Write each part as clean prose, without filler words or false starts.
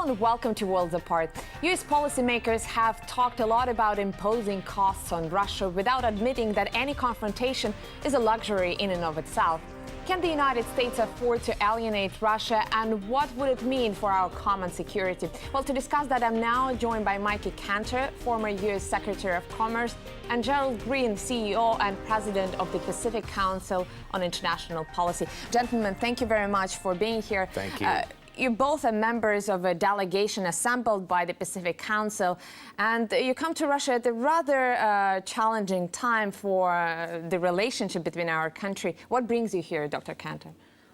and welcome to Worlds Apart. U.S. policymakers have talked a lot about imposing costs on Russia without admitting that any confrontation is a luxury in and of itself. Can the United States afford to alienate Russia, and what would it mean for our common security? Well, to discuss that, I'm now joined by Kantor, former U.S. Secretary of Commerce, and Jerrold Green, CEO and President of the Pacific Council on International Policy. Gentlemen, thank you very much for being here. Thank you. You both are members of a delegation assembled by the Pacific Council, and you come to Russia at a rather challenging time for the relationship between our country. What brings you here, Dr. Kantor?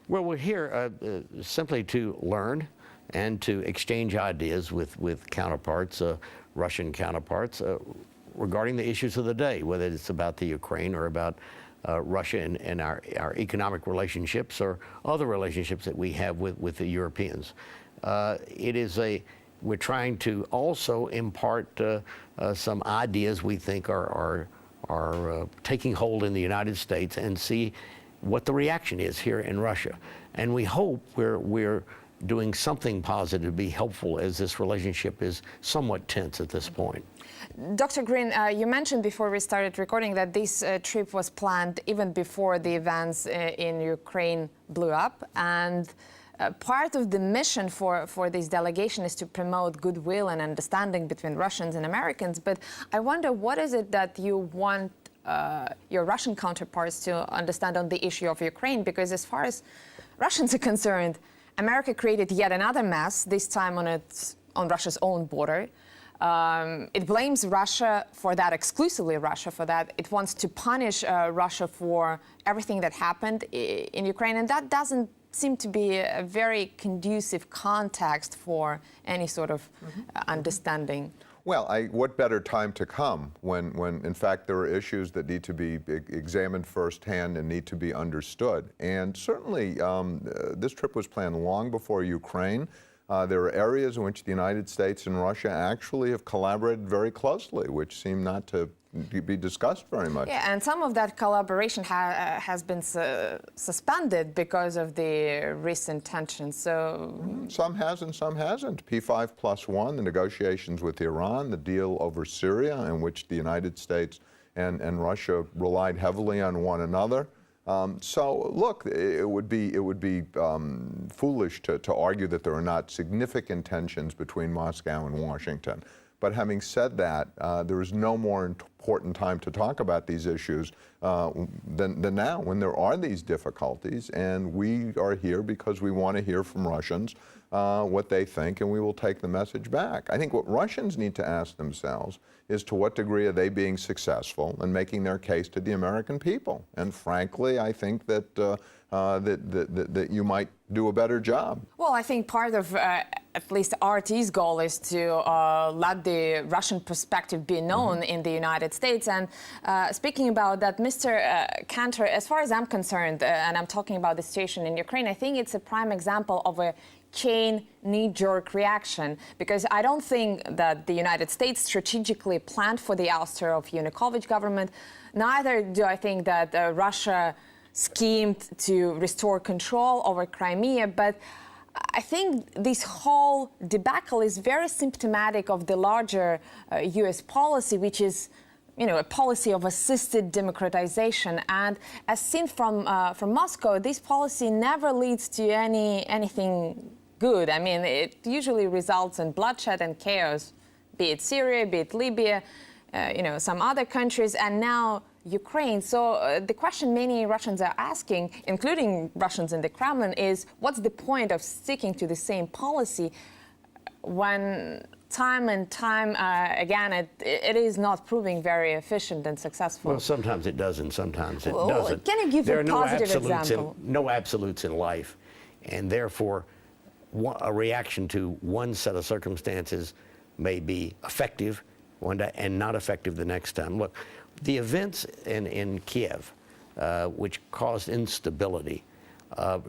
Well, we're here simply to learn and to exchange ideas with counterparts, Russian counterparts, regarding the issues of the day, whether it's about the Ukraine or about Russia and our economic relationships or other relationships that we have with the Europeans. We're trying to also impart some ideas we think are taking hold in the United States and see what the reaction is here in Russia. And we hope we're doing something positive to be helpful, as this relationship is somewhat tense at this point. Dr. Green, you mentioned before we started recording that this trip was planned even before the events in Ukraine blew up, and part of the mission for this delegation is to promote goodwill and understanding between Russians and Americans. But I wonder, what is it that you want your Russian counterparts to understand on the issue of Ukraine? Because as far as Russians are concerned, America created yet another mess, this time on Russia's own border. It blames Russia for that, exclusively Russia for that. It wants to punish Russia for everything that happened in Ukraine, and that doesn't seem to be a very conducive context for any sort of understanding. Well, what better time to come when in fact there are issues that need to be examined firsthand and need to be understood. And certainly this trip was planned long before Ukraine. There are areas in which the United States and Russia actually have collaborated very closely, which seem not to be discussed very much. Yeah, and some of that collaboration has been suspended because of the recent tensions. So some has and some hasn't. P5+1, the negotiations with Iran, the deal over Syria, in which the United States and Russia relied heavily on one another. So look, it would be foolish to argue that there are not significant tensions between Moscow and Washington. But having said that, there is no more important time to talk about these issues than now, when there are these difficulties. And we are here because we want to hear from Russians what they think, and we will take the message back. I think what Russians need to ask themselves is, to what degree are they being successful in making their case to the American people? And frankly, I think that that you might do a better job. Well, I think part of at least RT's goal is to let the Russian perspective be known in the United States. And speaking about that, Mr. Kantor, as far as I'm concerned, and I'm talking about the situation in Ukraine, I think it's a prime example of a chain knee-jerk reaction, because I don't think that the United States strategically planned for the ouster of Yanukovych government. Neither do I think that Russia schemed to restore control over Crimea, but I think this whole debacle is very symptomatic of the larger U.S. policy, which is, a policy of assisted democratization. And as seen from Moscow, this policy never leads to anything good. I mean, it usually results in bloodshed and chaos, be it Syria, be it Libya, some other countries, and now Ukraine. So the question many Russians are asking, including Russians in the Kremlin, is what's the point of sticking to the same policy when time and time again it is not proving very efficient and successful? Well, sometimes it does and sometimes it doesn't. Can you give a positive example? No absolutes in life, and therefore a reaction to one set of circumstances may be effective one day and not effective the next time. Look, the events in Kiev, which caused instability,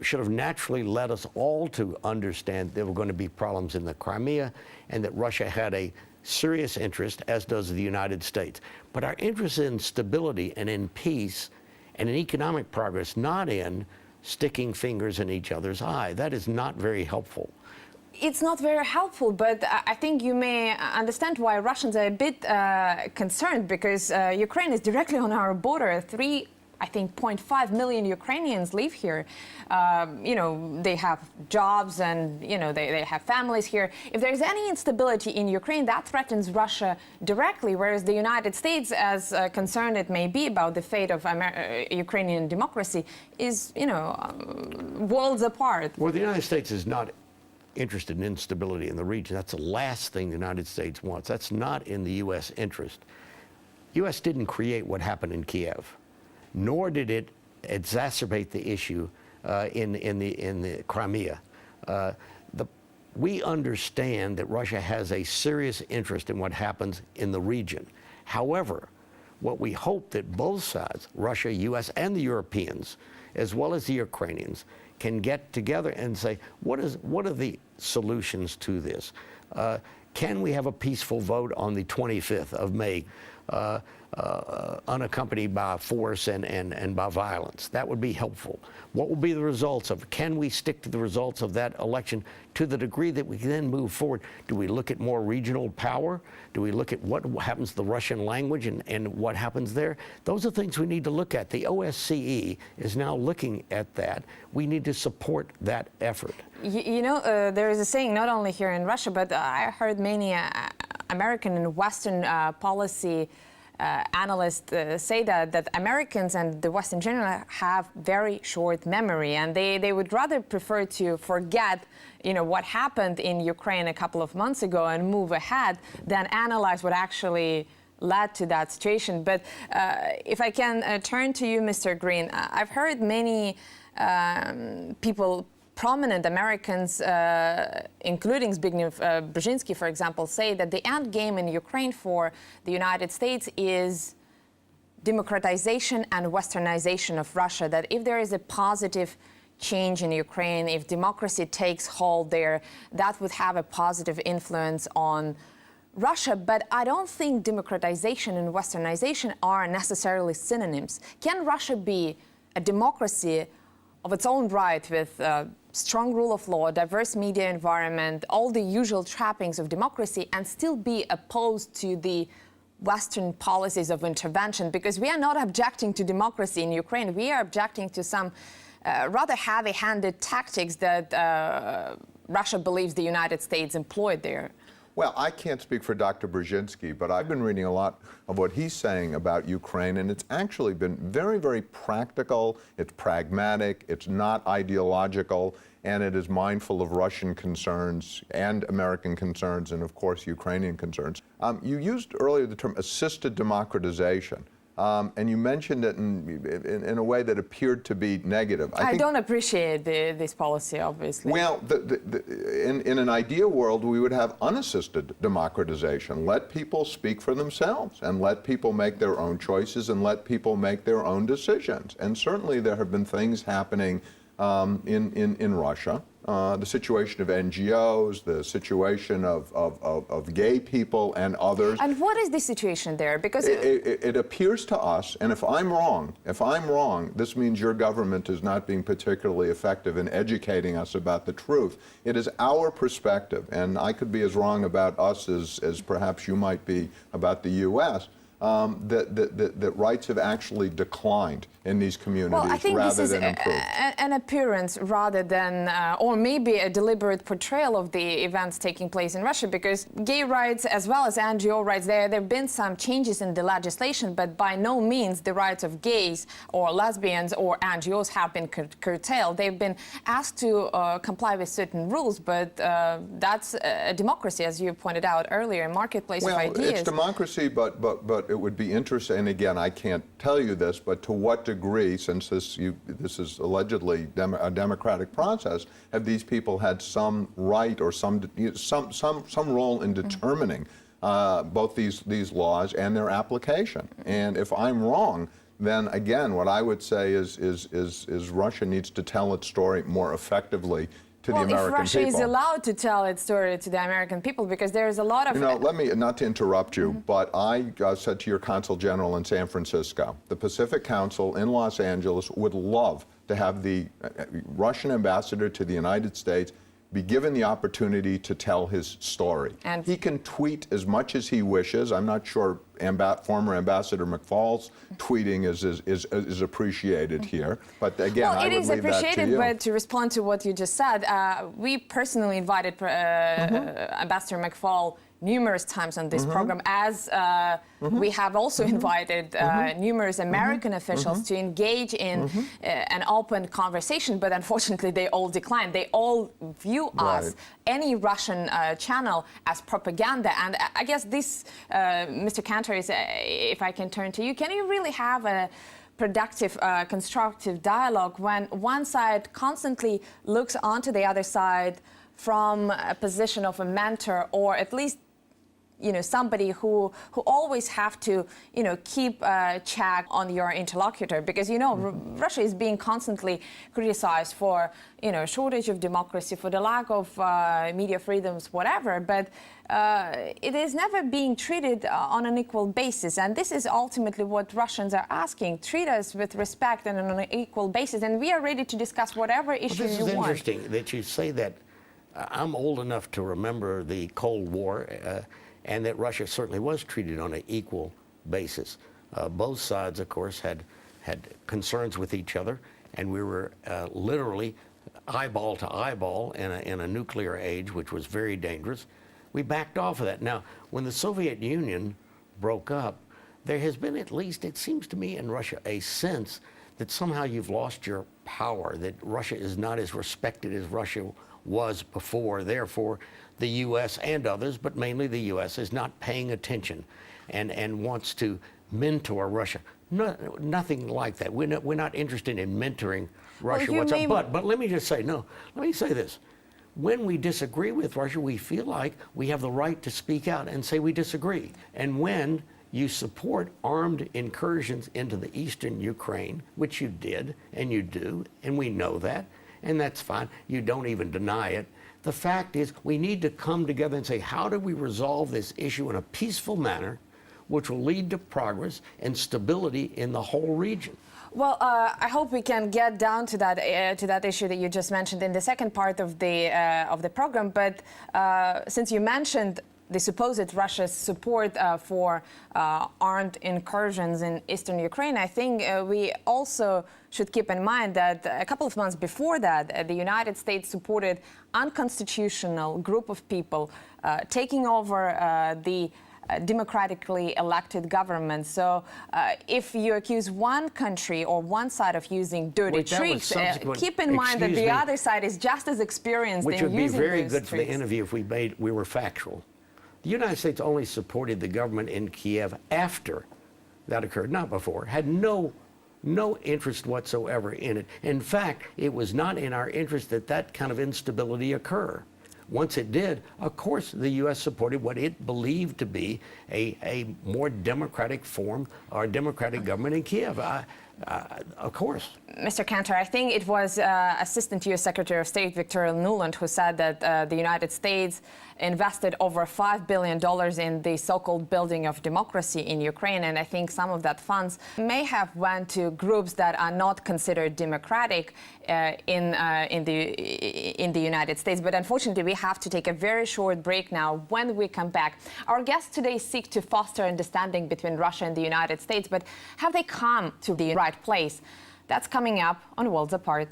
should have naturally led us all to understand there were going to be problems in the Crimea and that Russia had a serious interest, as does the United States. But our interest in stability and in peace and in economic progress, not in sticking fingers in each other's eye. That is not very helpful. It's not very helpful, but I think you may understand why Russians are a bit concerned, because Ukraine is directly on our border. 0.5 million Ukrainians live here. They have jobs and, they have families here. If there's any instability in Ukraine, that threatens Russia directly, whereas the United States, as concerned it may be about the fate of Ukrainian democracy, is, worlds apart. Well, the United States is not interested in instability in the region. That's the last thing the United States wants. That's not in the U.S. interest. U.S. didn't create what happened in Kiev, nor did it exacerbate the issue in the Crimea. We understand that Russia has a serious interest in what happens in the region. However, what we hope that both sides, Russia, U.S., and the Europeans, as well as the Ukrainians, can get together and say, what are the solutions to this? Can we have a peaceful vote on the 25th of May, unaccompanied by force and by violence? That would be helpful. What will be the results of it? Can we stick to the results of that election to the degree that we can then move forward? Do we look at more regional power? Do we look at what happens to the Russian language and what happens there? Those are things we need to look at. The OSCE is now looking at that. We need to support that effort. There is a saying, not only here in Russia, but I heard many American and Western policy analysts say that Americans and the West in general have very short memory, and they would rather prefer to forget what happened in Ukraine a couple of months ago and move ahead than analyze what actually led to that situation. But if I can turn to you, Mr. Green, I've heard many people, prominent Americans, including Zbigniew Brzezinski, for example, say that the end game in Ukraine for the United States is democratization and westernization of Russia, that if there is a positive change in Ukraine, if democracy takes hold there, that would have a positive influence on Russia. But I don't think democratization and westernization are necessarily synonyms. Can Russia be a democracy of its own right with strong rule of law, diverse media environment, all the usual trappings of democracy, and still be opposed to the Western policies of intervention? Because we are not objecting to democracy in Ukraine. We are objecting to some rather heavy-handed tactics that Russia believes the United States employed there. Well, I can't speak for Dr. Brzezinski, but I've been reading a lot of what he's saying about Ukraine, and it's actually been very, very practical, it's pragmatic, it's not ideological, and it is mindful of Russian concerns and American concerns and, of course, Ukrainian concerns. You used earlier the term assisted democratization. And you mentioned it in a way that appeared to be negative. I don't appreciate this policy, obviously. Well, in an ideal world, we would have unassisted democratization. Let people speak for themselves, and let people make their own choices, and let people make their own decisions. And certainly there have been things happening in Russia. The situation of NGOs, the situation of gay people and others. And what is the situation there? Because it appears to us, and if I'm wrong, this means your government is not being particularly effective in educating us about the truth. It is our perspective, and I could be as wrong about us as perhaps you might be about the U.S., that rights have actually declined in these communities rather than improved. An appearance rather than, or maybe a deliberate portrayal of the events taking place in Russia, because gay rights as well as NGO rights, there have been some changes in the legislation, but by no means the rights of gays or lesbians or NGOs have been curtailed. They've been asked to comply with certain rules, but that's a democracy, as you pointed out earlier, a marketplace of ideas. Well, it's democracy, but it would be interesting, and again, I can't tell you this, but to what degree, since this is allegedly a democratic process, have these people had some right or some role in determining both these laws and their application? And if I'm wrong, then again, what I would say is Russia needs to tell its story more effectively to the American people. If Russia is allowed to tell its story to the American people, because there is a lot of... let me, not to interrupt you, but I said to your Consul General in San Francisco, the Pacific Council in Los Angeles would love to have the Russian ambassador to the United States be given the opportunity to tell his story. And he can tweet as much as he wishes. I'm not sure former Ambassador McFaul's tweeting is appreciated here. But again, well, I would leave that to you. It is appreciated, but to respond to what you just said, we personally invited Ambassador McFaul numerous times on this program, as we have also invited numerous American officials to engage in an open conversation, but unfortunately they all declined. They all view us, any Russian channel, as propaganda. And I guess this, Mr. Kantor, is, if I can turn to you, can you really have a productive, constructive dialogue when one side constantly looks onto the other side from a position of a mentor, or at least somebody who always have to, keep check on your interlocutor, because, Russia is being constantly criticized for, shortage of democracy, for the lack of media freedoms, whatever, but it is never being treated on an equal basis. And this is ultimately what Russians are asking. Treat us with respect and on an equal basis, and we are ready to discuss whatever issue you want. This is interesting that you say that. I'm old enough to remember the Cold War, and that Russia certainly was treated on an equal basis. Both sides, of course, had concerns with each other, and we were literally eyeball to eyeball in a nuclear age, which was very dangerous. We backed off of that. Now, when the Soviet Union broke up, there has been, at least it seems to me in Russia, a sense that somehow you've lost your power, that Russia is not as respected as Russia was before. Therefore, the U.S. and others, but mainly the U.S., is not paying attention and wants to mentor Russia. No, nothing like that. We're not interested in mentoring Russia. But let me just say, let me say this. When we disagree with Russia, we feel like we have the right to speak out and say we disagree. And when you support armed incursions into the eastern Ukraine, which you did and you do, and we know that, and that's fine. You don't even deny it. The fact is, we need to come together and say, how do we resolve this issue in a peaceful manner, which will lead to progress and stability in the whole region? Well, I hope we can get down to that issue that you just mentioned in the second part of the program. But since you mentioned the supposed Russia's support for armed incursions in eastern Ukraine, I think we also should keep in mind that a couple of months before that, the United States supported unconstitutional group of people taking over the democratically elected government. So if you accuse one country or one side of using dirty tricks, keep in mind that the other side is just as experienced in using those tricks. Which would be very good for the interview if we were factual. The United States only supported the government in Kiev after that occurred, not before. Had no interest whatsoever in it. In fact, it was not in our interest that that kind of instability occur. Once it did, of course, the U.S. supported what it believed to be a more democratic form or democratic government in Kiev. Of course. Mr. Kantor, I think it was Assistant U.S. Secretary of State Victoria Nuland who said that the United States invested over $5 billion in the so-called building of democracy in Ukraine, and I think some of that funds may have went to groups that are not considered democratic in the United States. But unfortunately, we have to take a very short break now. When we come back, our guests today seek to foster understanding between Russia and the United States, but have they come to the right place? That's coming up on Worlds Apart.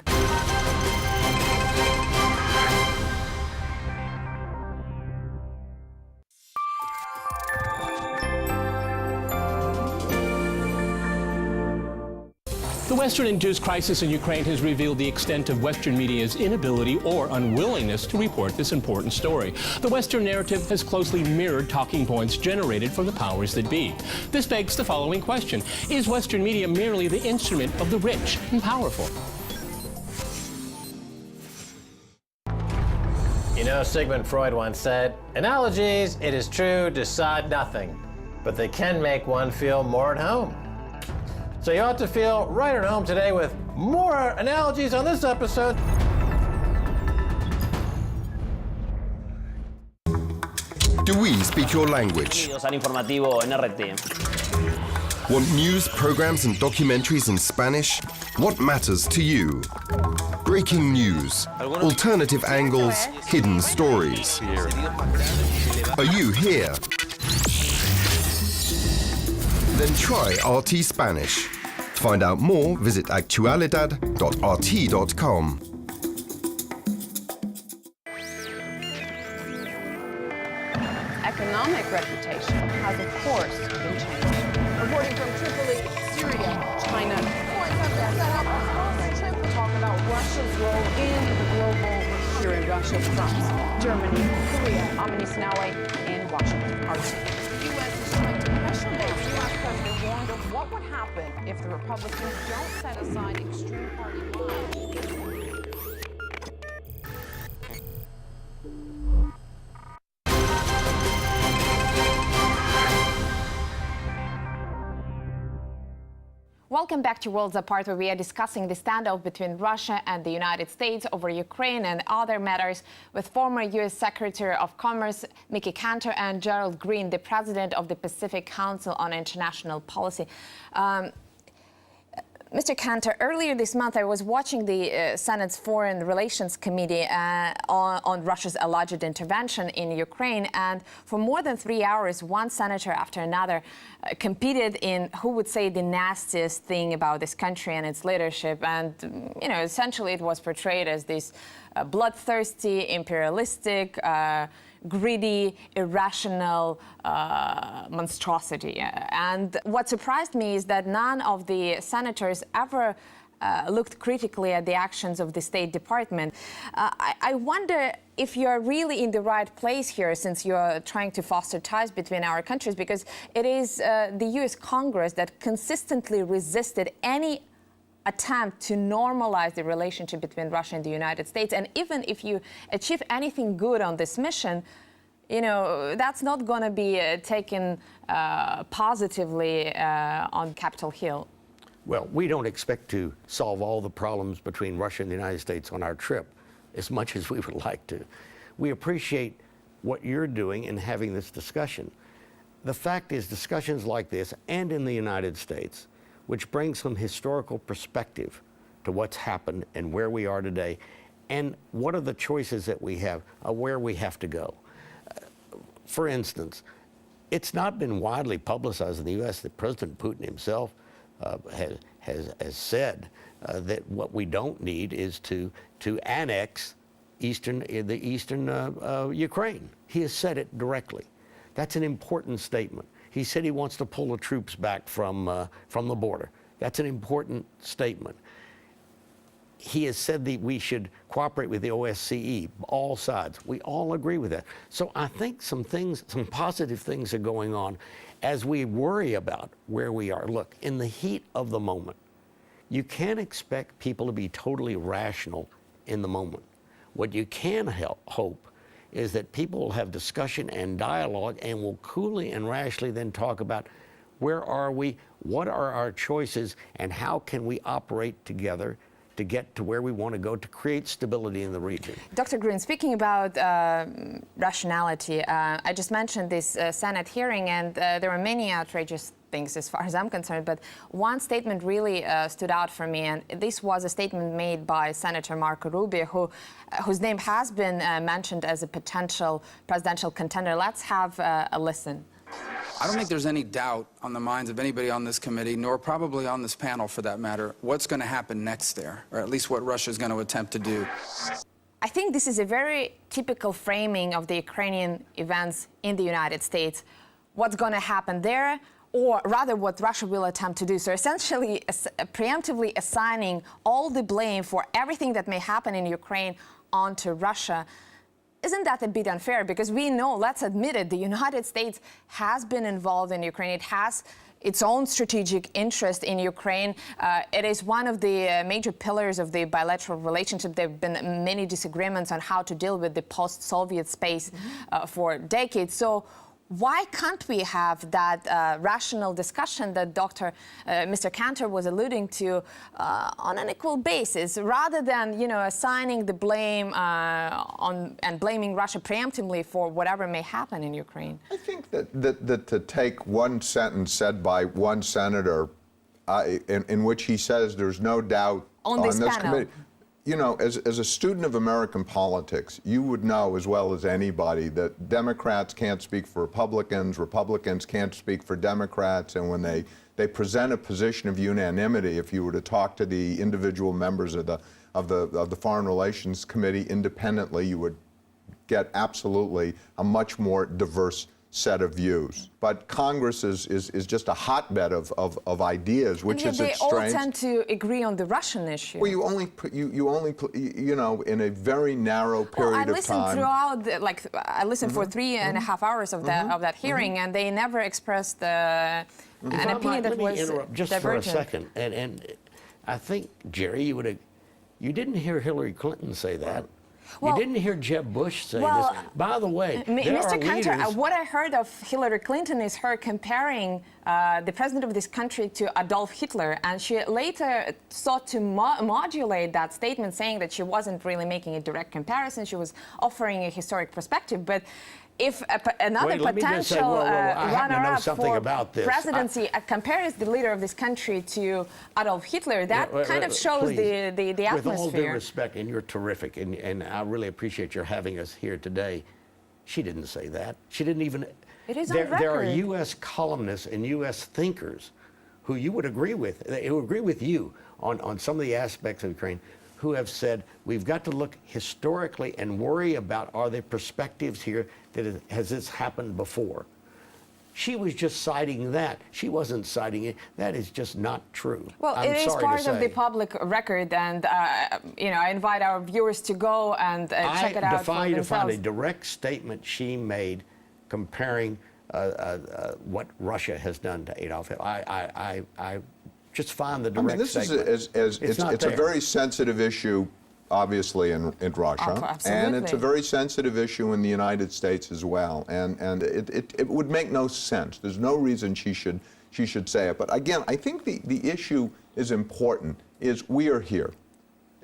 The Western-induced crisis in Ukraine has revealed the extent of Western media's inability or unwillingness to report this important story. The Western narrative has closely mirrored talking points generated from the powers that be. This begs the following question: is Western media merely the instrument of the rich and powerful? You know, Sigmund Freud once said, "Analogies, it is true, decide nothing, but they can make one feel more at home." So you ought to feel right at home today with more analogies on this episode. Do we speak your language? Al informativo NRT. Want news, programs, and documentaries in Spanish? What matters to you? breaking news, alternative angles, hidden stories. Are you here? Then try RT Spanish. To find out more, visit actualidad.rt.com. Economic reputation has, of course, been changing. Reporting from Tripoli, Syria, China. We'll talk about Russia's role in the global here in Russia, France, Germany, Korea, Naue, and Washington. The U.S. is trying to pressure down. The U.S. president warned of what would happen if the Republicans don't set aside extreme party lines. Welcome back to Worlds Apart, where we are discussing the standoff between Russia and the United States over Ukraine and other matters with former U.S. Secretary of Commerce Kantor and Jerrold Green, the president of the Pacific Council on International Policy. Mr. Kantor, earlier this month, I was watching the Senate's Foreign Relations Committee on Russia's alleged intervention in Ukraine, and for more than 3 hours, one senator after another competed in who would say the nastiest thing about this country and its leadership. And, you know, essentially it was portrayed as this bloodthirsty, imperialistic, greedy, irrational monstrosity. And what surprised me is that none of the senators ever looked critically at the actions of the State Department. I wonder if you're really in the right place here, since you're trying to foster ties between our countries, because it is the U.S. Congress that consistently resisted any attempt to normalize the relationship between Russia and the United States. And even if you achieve anything good on this mission, you know, that's not going to be taken positively on Capitol Hill. Well, we don't expect to solve all the problems between Russia and the United States on our trip, as much as we would like to. We appreciate what you're doing in having this discussion. The fact is, discussions like this, and in the United States, which brings some historical perspective to what's happened and where we are today, and what are the choices that we have, where we have to go. For instance, it's not been widely publicized in the U.S. that President Putin himself has said that what we don't need is to annex the eastern Ukraine. He has said it directly. That's an important statement. He said he wants to pull the troops back from the border. That's an important statement. He has said that we should cooperate with the OSCE, all sides. We all agree with that. So I think some positive things are going on as we worry about where we are. Look, in the heat of the moment, you can't expect people to be totally rational in the moment. What you can hope is that people will have discussion and dialogue and will coolly and rationally then talk about where are we, what are our choices, and how can we operate together to get to where we want to go to create stability in the region. Dr. Green, speaking about rationality, I just mentioned this Senate hearing, and there were many outrageous things as far as I'm concerned, but one statement really stood out for me, and this was a statement made by Senator Marco Rubio, whose name has been mentioned as a potential presidential contender. Let's have a listen. I don't think there's any doubt on the minds of anybody on this committee, nor probably on this panel for that matter, what's going to happen next there, or at least what Russia's going to attempt to do. I think this is a very typical framing of the Ukrainian events in the United States. What's going to happen there, or rather what Russia will attempt to do. So essentially, preemptively assigning all the blame for everything that may happen in Ukraine onto Russia. Isn't that a bit unfair? Because we know, let's admit it, the United States has been involved in Ukraine. It has its own strategic interest in Ukraine. It is one of the major pillars of the bilateral relationship. There have been many disagreements on how to deal with the post-Soviet space for decades. So why can't we have that rational discussion that Mr. Kantor was alluding to on an equal basis, rather than, you know, assigning the blame and blaming Russia preemptively for whatever may happen in Ukraine? I think that to take one sentence said by one senator in which he says there's no doubt on this panel. committee, you know, as a student of American politics, you would know as well as anybody that Democrats can't speak for Republicans, Republicans can't speak for Democrats, and when they present a position of unanimity, if you were to talk to the individual members of the Foreign Relations Committee independently, you would get absolutely a much more diverse set of views. But Congress is just a hotbed of ideas, which is its strength. They all tend to agree on the Russian issue. Well, you only, you know, in a very narrow period of time. I listened for 3.5 hours of that hearing, and they never expressed an opinion that was interrupt just divergent. for a second. And I think, Jerry, you didn't hear Hillary Clinton say that. Well, you didn't hear Jeb Bush say this. By the way, Mr. Kantor, leaders... what I heard of Hillary Clinton is her comparing the president of this country to Adolf Hitler, and she later sought to modulate that statement, saying that she wasn't really making a direct comparison. She was offering a historic perspective, but if another potential runner-up for presidency compares the leader of this country to Adolf Hitler, that kind of shows the atmosphere. With all due respect, and you're terrific, and I really appreciate your having us here today, she didn't say that. She didn't even... It is on record. There are U.S. columnists and U.S. thinkers who you would agree with, who agree with you on some of the aspects of Ukraine, who have said we've got to look historically and worry about, are there perspectives here that has this happened before? She was just citing that. She wasn't citing it. That is just not true. Well, it is part of the public record, and you know, I invite our viewers to go and check it out. I defy you to find a themselves. direct statement she made comparing what Russia has done to Adolf Hitler. I just find the direct statement. It's a very sensitive issue, obviously, in Russia, and it's a very sensitive issue in the United States as well. And it would make no sense. There's no reason she should say it. But again, I think the issue is important. Is we are here.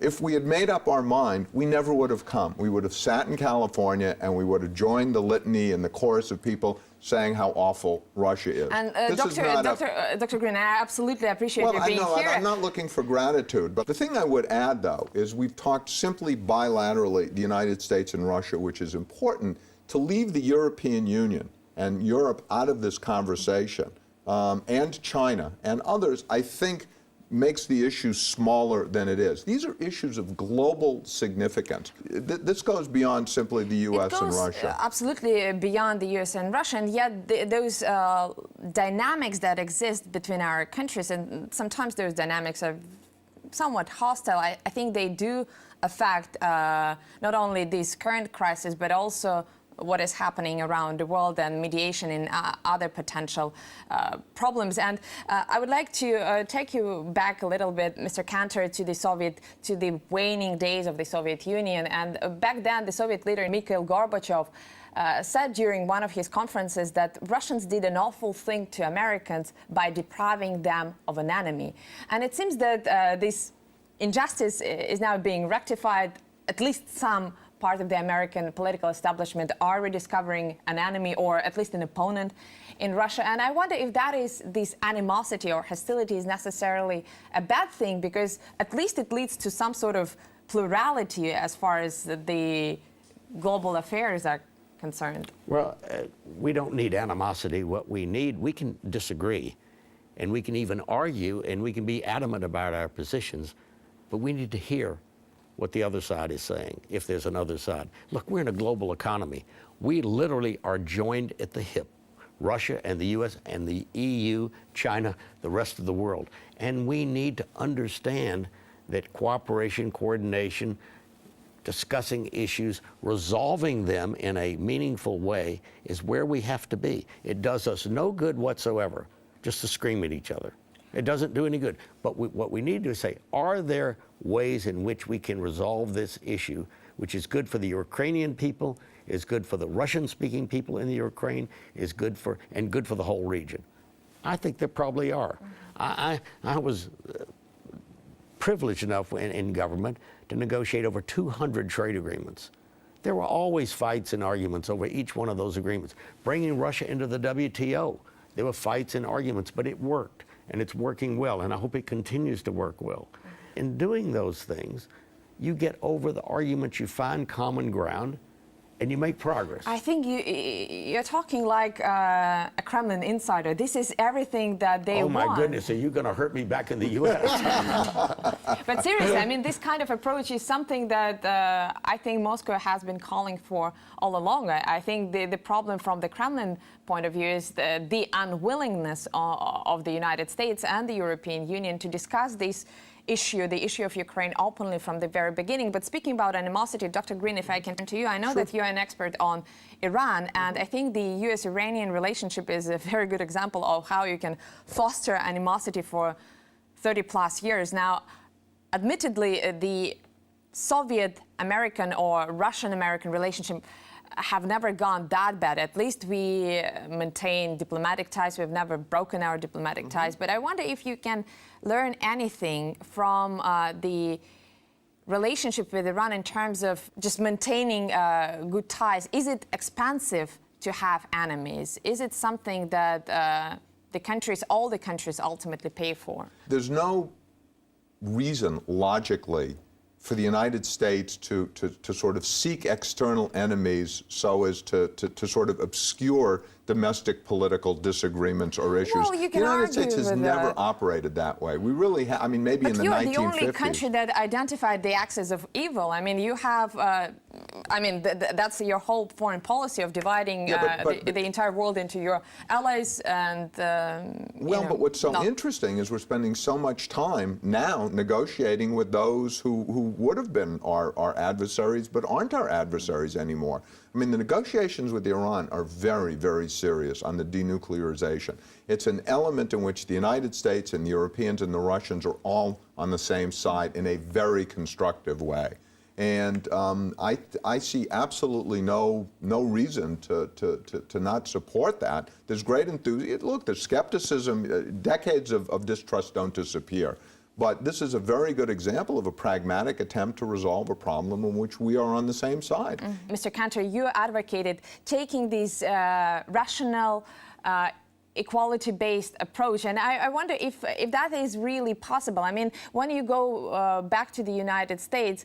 If we had made up our mind, we never would have come. We would have sat in California and we would have joined the litany and the chorus of people saying how awful Russia is. And Dr. Green, I absolutely appreciate you being here. I'm not looking for gratitude, but the thing I would add, though, is we've talked simply bilaterally, the United States and Russia, which is important, to leave the European Union and Europe out of this conversation, and China and others, I think, makes the issue smaller than it is. These are issues of global significance. This goes beyond simply the U.S. and Russia. Absolutely beyond the U.S. and Russia, and yet those dynamics that exist between our countries, and sometimes those dynamics are somewhat hostile, I think they do affect not only this current crisis, but also what is happening around the world and mediation in other potential problems. And I would like to take you back a little bit, Mr. Kantor, to the waning days of the Soviet Union. And back then, the Soviet leader Mikhail Gorbachev said during one of his conferences that Russians did an awful thing to Americans by depriving them of an enemy. And it seems that this injustice is now being rectified. At least some part of the American political establishment are rediscovering an enemy, or at least an opponent, in Russia. And I wonder if this animosity or hostility is necessarily a bad thing, because at least it leads to some sort of plurality as far as the global affairs are concerned. Well, we don't need animosity. What we need, we can disagree, and we can even argue, and we can be adamant about our positions, but we need to hear what the other side is saying, if there's another side. Look, we're in a global economy. We literally are joined at the hip, Russia and the U.S. and the EU, China, the rest of the world. And we need to understand that cooperation, coordination, discussing issues, resolving them in a meaningful way is where we have to be. It does us no good whatsoever just to scream at each other. It doesn't do any good. But what we need to say, are there ways in which we can resolve this issue, which is good for the Ukrainian people, is good for the Russian-speaking people in the Ukraine, is good for the whole region? I think there probably are. I was privileged enough in government to negotiate over 200 trade agreements. There were always fights and arguments over each one of those agreements. Bringing Russia into the WTO, there were fights and arguments, but it worked. And it's working well, and I hope it continues to work well. In doing those things, you get over the arguments, you find common ground, and you make progress. I think you're talking like a Kremlin insider. This is everything that they want. Oh my goodness, are you going to hurt me back in the U.S.? But seriously, I mean, this kind of approach is something that I think Moscow has been calling for all along. I think the problem from the Kremlin point of view is the unwillingness of the United States and the European Union to discuss this issue, the issue of Ukraine, openly from the very beginning. But speaking about animosity, Dr. Green, if I can turn to you, I know that you're an expert on Iran, and I think the U.S.-Iranian relationship is a very good example of how you can foster animosity for 30-plus years. Now, admittedly, the Soviet-American or Russian-American relationship have never gone that bad. At least we maintain diplomatic ties. We've never broken our diplomatic ties. But I wonder if you can learn anything from the relationship with Iran in terms of just maintaining good ties. Is it expensive to have enemies? Is it something that all the countries ultimately pay for? There's no reason, logically, for the United States to sort of seek external enemies so as to sort of obscure domestic political disagreements or issues. Well, you can the United argue States has with never that. operated that way. We really have, I mean, maybe But in the 1950s. you're the only country that identified the axis of evil. I mean, you have, that's your whole foreign policy of dividing the entire world into your allies and, but what's so interesting is we're spending so much time now negotiating with those who would have been our adversaries but aren't our adversaries anymore. I mean, the negotiations with Iran are very, very serious on the denuclearization. It's an element in which the United States and the Europeans and the Russians are all on the same side in a very constructive way. And I see absolutely no reason to not support that. There's great enthusiasm. Look, there's skepticism. Decades of distrust don't disappear. But this is a very good example of a pragmatic attempt to resolve a problem in which we are on the same side. Mr. Kantor, you advocated taking this rational, equality-based approach, and I wonder if that is really possible. I mean, when you go back to the United States,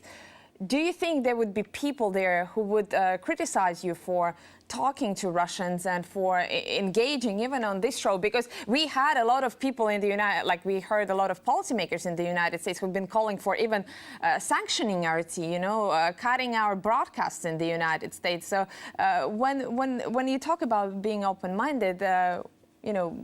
do you think there would be people there who would criticize you for talking to Russians and for engaging even on this show? Because we had a lot of people in the we heard a lot of policymakers in the United States who've been calling for even sanctioning RT, cutting our broadcasts in the United States. So when you talk about being open-minded,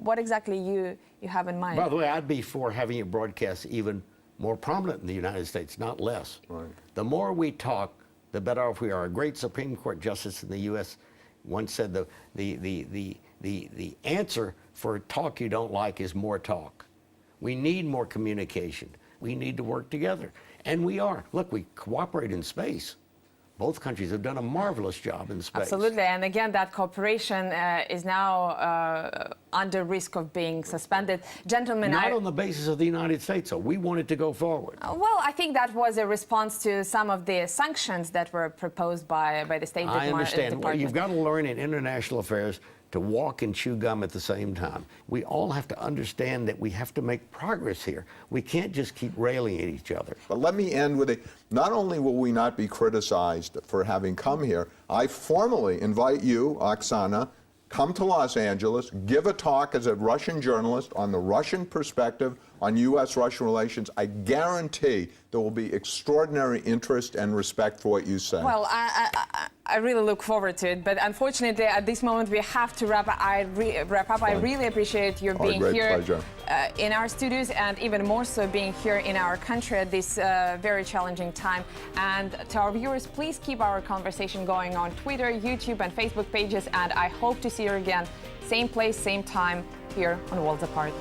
what exactly you have in mind? By the way, I'd be for having it broadcast even more prominent in the United States, not less. Right. The more we talk, the better off we are. A great Supreme Court justice in the U.S. once said the answer for talk you don't like is more talk. We need more communication. We need to work together. And we are. Look, we cooperate in space. Both countries have done a marvelous job in space. Absolutely. And again, that cooperation is now under risk of being suspended. Gentlemen, Not on the basis of the United States, so we want it to go forward. Well, I think that was a response to some of the sanctions that were proposed by the State Department. I understand. Well, you've got to learn in international affairs to walk and chew gum at the same time. We all have to understand that we have to make progress here. We can't just keep railing at each other. But let me end with not only will we not be criticized for having come here, I formally invite you, Oksana, come to Los Angeles, give a talk as a Russian journalist on the Russian perspective on U.S.-Russian relations. I guarantee there will be extraordinary interest and respect for what you say. Well, I really look forward to it, but unfortunately at this moment we have to wrap up. I really appreciate your being here in our studios, and even more so being here in our country at this very challenging time. And to our viewers, please keep our conversation going on Twitter, YouTube, and Facebook pages, and I hope to see you again, same place, same time, here on Worlds Apart.